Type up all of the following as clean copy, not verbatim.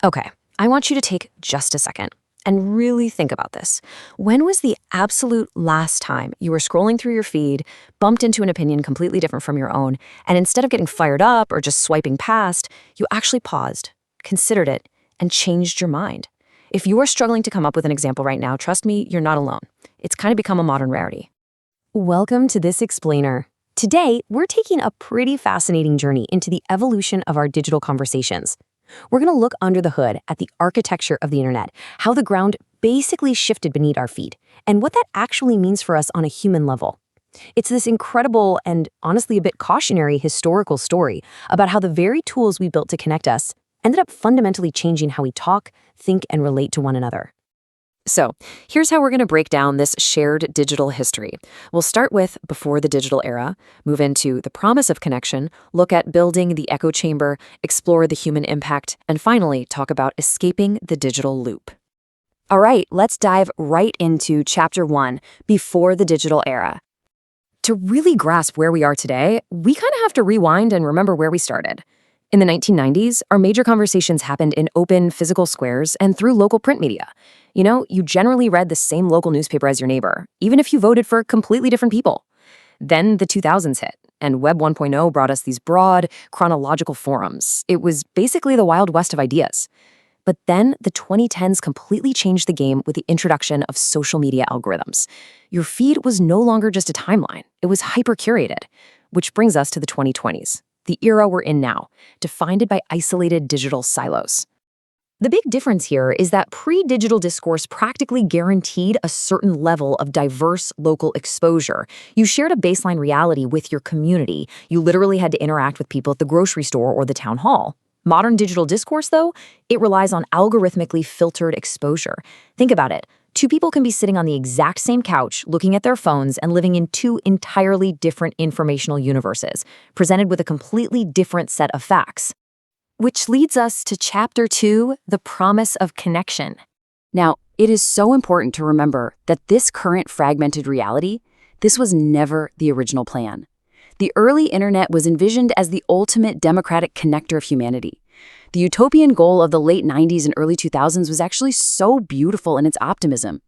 Okay, I want you to take just a second and really think about this. When was the absolute last time you were scrolling through your feed, bumped into an opinion completely different from your own, and instead of getting fired up or just swiping past, you actually paused, considered it, and changed your mind? If you are struggling to come up with an example right now, trust me, you're not alone. It's kind of become a modern rarity. Welcome to This Explainer. Today, we're taking a pretty fascinating journey into the evolution of our digital conversations. We're going to look under the hood at the architecture of the internet, how the ground basically shifted beneath our feet, and what that actually means for us on a human level. It's this incredible and honestly a bit cautionary historical story about how the very tools we built to connect us ended up fundamentally changing how we talk, think, and relate to one another. So, here's how we're going to break down this shared digital history. We'll start with before the digital era, move into the promise of connection, look at building the echo chamber, explore the human impact, and finally talk about escaping the digital loop. All right, let's dive right into Chapter 1, Before the Digital Era. To really grasp where we are today, we kind of have to rewind and remember where we started. In the 1990s, our major conversations happened in open, physical squares and through local print media. You generally read the same local newspaper as your neighbor, even if you voted for completely different people. Then the 2000s hit, and Web 1.0 brought us these broad, chronological forums. It was basically the Wild West of ideas. But then the 2010s completely changed the game with the introduction of social media algorithms. Your feed was no longer just a timeline. It was hyper-curated, which brings us to the 2020s. The era we're in now, defined by isolated digital silos. The big difference here is that pre-digital discourse practically guaranteed a certain level of diverse local exposure. You shared a baseline reality with your community. You literally had to interact with people at the grocery store or the town hall. Modern digital discourse, though, it relies on algorithmically filtered exposure. Think about it. Two people can be sitting on the exact same couch, looking at their phones and living in two entirely different informational universes, presented with a completely different set of facts. Which leads us to Chapter 2, The Promise of Connection. Now, it is so important to remember that this current fragmented reality, this was never the original plan. The early internet was envisioned as the ultimate democratic connector of humanity. The utopian goal of the late 90s and early 2000s was actually so beautiful in its optimism.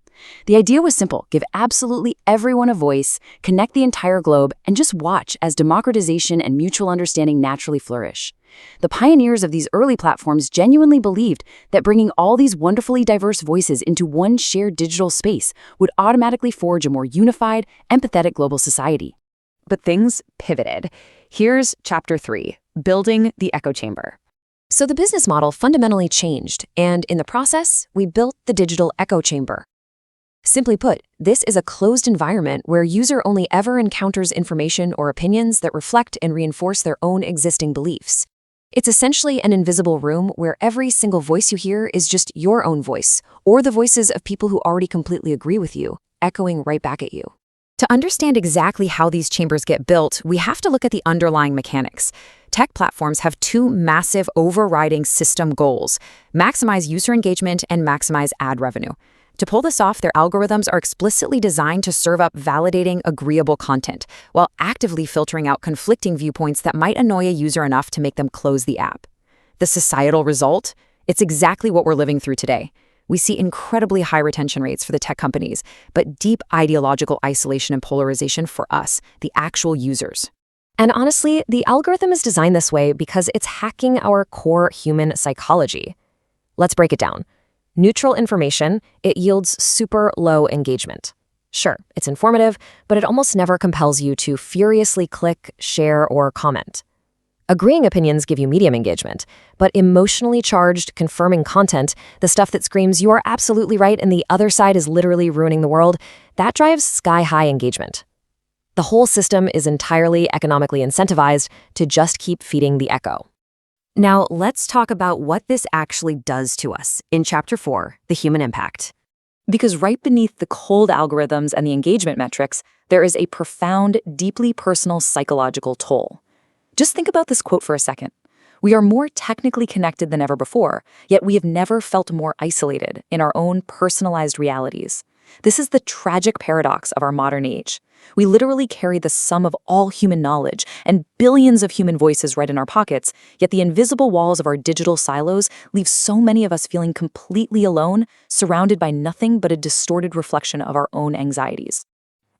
The idea was simple: give absolutely everyone a voice, connect the entire globe, and just watch as democratization and mutual understanding naturally flourish. The pioneers of these early platforms genuinely believed that bringing all these wonderfully diverse voices into one shared digital space would automatically forge a more unified, empathetic global society. But things pivoted. Here's Chapter 3, Building the Echo Chamber. So the business model fundamentally changed, and in the process, we built the digital echo chamber. Simply put, this is a closed environment where user only ever encounters information or opinions that reflect and reinforce their own existing beliefs. It's essentially an invisible room where every single voice you hear is just your own voice, or the voices of people who already completely agree with you, echoing right back at you. To understand exactly how these chambers get built, we have to look at the underlying mechanics. Tech platforms have two massive overriding system goals: maximize user engagement and maximize ad revenue. To pull this off, their algorithms are explicitly designed to serve up validating, agreeable content, while actively filtering out conflicting viewpoints that might annoy a user enough to make them close the app. The societal result? It's exactly what we're living through today. We see incredibly high retention rates for the tech companies, but deep ideological isolation and polarization for us, the actual users. And honestly, the algorithm is designed this way because it's hacking our core human psychology. Let's break it down. Neutral information, it yields super low engagement. Sure, it's informative, but it almost never compels you to furiously click, share, or comment. Agreeing opinions give you medium engagement, but emotionally charged, confirming content, the stuff that screams you are absolutely right and the other side is literally ruining the world, that drives sky-high engagement. The whole system is entirely economically incentivized to just keep feeding the echo. Now, let's talk about what this actually does to us in Chapter 4, The Human Impact. Because right beneath the cold algorithms and the engagement metrics, there is a profound, deeply personal psychological toll. Just think about this quote for a second. We are more technically connected than ever before, yet we have never felt more isolated in our own personalized realities. This is the tragic paradox of our modern age. We literally carry the sum of all human knowledge and billions of human voices right in our pockets, yet the invisible walls of our digital silos leave so many of us feeling completely alone, surrounded by nothing but a distorted reflection of our own anxieties.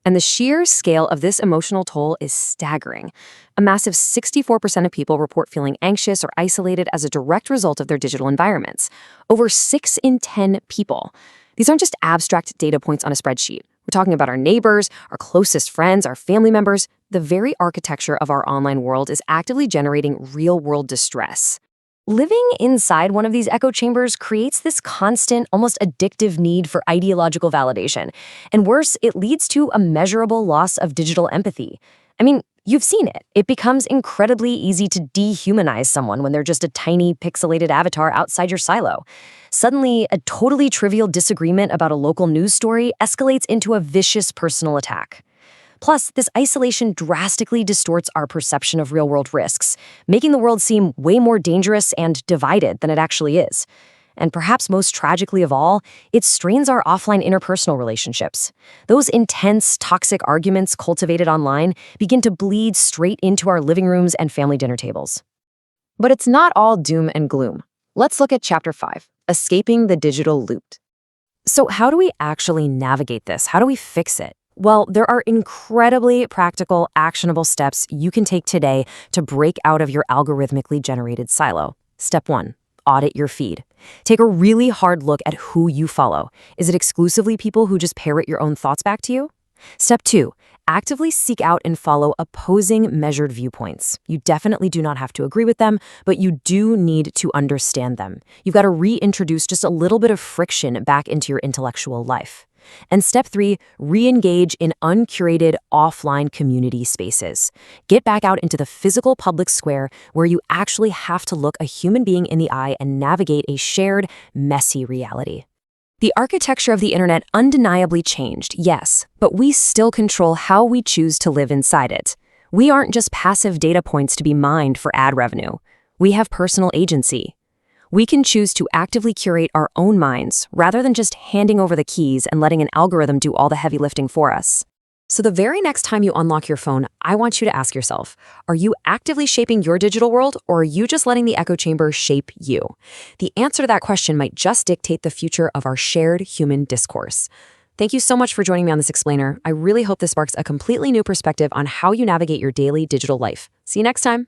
And the sheer scale of this emotional toll is staggering. A massive 64% of people report feeling anxious or isolated as a direct result of their digital environments. Over 6 in 10 people. These aren't just abstract data points on a spreadsheet. We're talking about our neighbors, our closest friends, our family members. The very architecture of our online world is actively generating real-world distress. Living inside one of these echo chambers creates this constant, almost addictive need for ideological validation. And worse, it leads to a measurable loss of digital empathy. I mean, you've seen it. It becomes incredibly easy to dehumanize someone when they're just a tiny, pixelated avatar outside your silo. Suddenly, a totally trivial disagreement about a local news story escalates into a vicious personal attack. Plus, this isolation drastically distorts our perception of real-world risks, making the world seem way more dangerous and divided than it actually is. And perhaps most tragically of all, it strains our offline interpersonal relationships. Those intense, toxic arguments cultivated online begin to bleed straight into our living rooms and family dinner tables. But it's not all doom and gloom. Let's look at Chapter 5, Escaping the Digital Loop. So how do we actually navigate this? How do we fix it? Well, there are incredibly practical, actionable steps you can take today to break out of your algorithmically generated silo. Step 1, audit your feed. Take a really hard look at who you follow. Is it exclusively people who just parrot your own thoughts back to you? Step 2, actively seek out and follow opposing measured viewpoints. You definitely do not have to agree with them, but you do need to understand them. You've got to reintroduce just a little bit of friction back into your intellectual life. And step 3, re-engage in uncurated offline community spaces. Get back out into the physical public square where you actually have to look a human being in the eye and navigate a shared, messy reality. The architecture of the internet undeniably changed, yes, but we still control how we choose to live inside it. We aren't just passive data points to be mined for ad revenue. We have personal agency. We can choose to actively curate our own minds rather than just handing over the keys and letting an algorithm do all the heavy lifting for us. So the very next time you unlock your phone, I want you to ask yourself, are you actively shaping your digital world, or are you just letting the echo chamber shape you? The answer to that question might just dictate the future of our shared human discourse. Thank you so much for joining me on this explainer. I really hope this sparks a completely new perspective on how you navigate your daily digital life. See you next time.